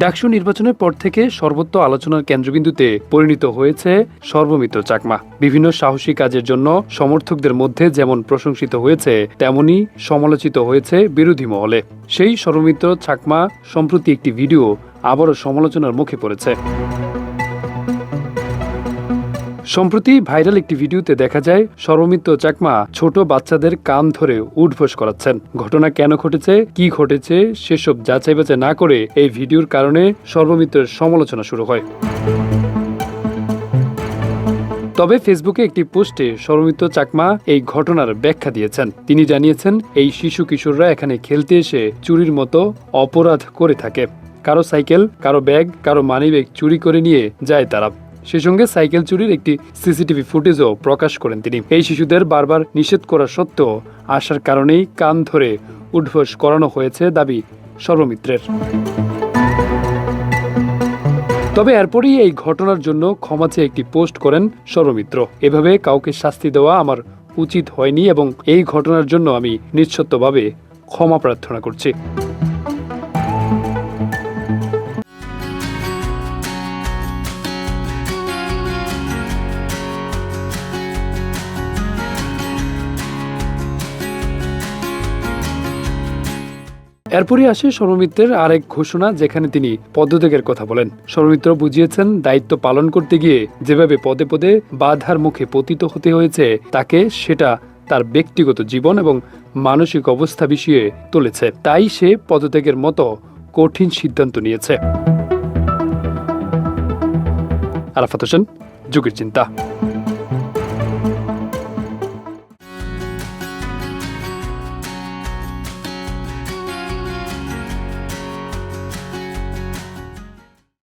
ডাকসু নির্বাচনের পর থেকে সর্বত্র আলোচনার কেন্দ্রবিন্দুতে পরিণত হয়েছে সর্বমিত্র চাকমা। বিভিন্ন সাহসী কাজের জন্য সমর্থকদের মধ্যে যেমন প্রশংসিত হয়েছে, তেমনি সমালোচিত হয়েছে বিরোধী মহলে। সেই সর্বমিত্র চাকমা সম্প্রতি একটি ভিডিও আবারও সমালোচনার মুখে পড়েছে। সম্প্রতি ভাইরাল একটি ভিডিওতে দেখা যায় সর্বমিত্র চাকমা ছোট বাচ্চাদের কান ধরে উঠবোস করাচ্ছেন। ঘটনা কেন ঘটেছে, কি ঘটেছে সেসব যাচাই বাছাই না করে এই ভিডিওর কারণে সর্বমিত্রের সমালোচনা শুরু হয়। তবে ফেসবুকে একটি পোস্টে সর্বমিত্র চাকমা এই ঘটনার ব্যাখ্যা দিয়েছেন। তিনি জানিয়েছেন, এই শিশু কিশোররা এখানে খেলতে এসে চুরির মতো অপরাধ করে থাকে। কারো সাইকেল, কারো ব্যাগ, কারো মানিব্যাগ চুরি করে নিয়ে যায় তারা। সেই সঙ্গে সাইকেল চুরির একটি সিসিটিভি ফুটেজও প্রকাশ করেন তিনি। এই শিশুদের বারবার নিষেধ করা সত্ত্বেও আসার কারণেই কান ধরে উঠবোস করানো হয়েছে দাবি সর্বমিত্রের। তবে এরপরই এই ঘটনার জন্য ক্ষমা চেয়ে একটি পোস্ট করেন সর্বমিত্র। এভাবে কাউকে শাস্তি দেওয়া আমার উচিত হয়নি এবং এই ঘটনার জন্য আমি নিঃশর্তভাবে ক্ষমা প্রার্থনা করছি। এরপরই আসে সর্বমিত্রের আরেক ঘোষণা, যেখানে তিনি পদত্যাগের কথা বলেন। সর্বমিত্র বুঝিয়েছেন, দায়িত্ব পালন করতে গিয়ে যেভাবে পদে পদে বাধার মুখে পতিত হতে হয়েছে তাকে সেটা তার ব্যক্তিগত জীবন এবং মানসিক অবস্থা বিষয়ে তুলেছে। তাই সে পদত্যাগের মতো কঠিন সিদ্ধান্ত নিয়েছে। আরাফাত হোসেন, যুগের চিন্তা।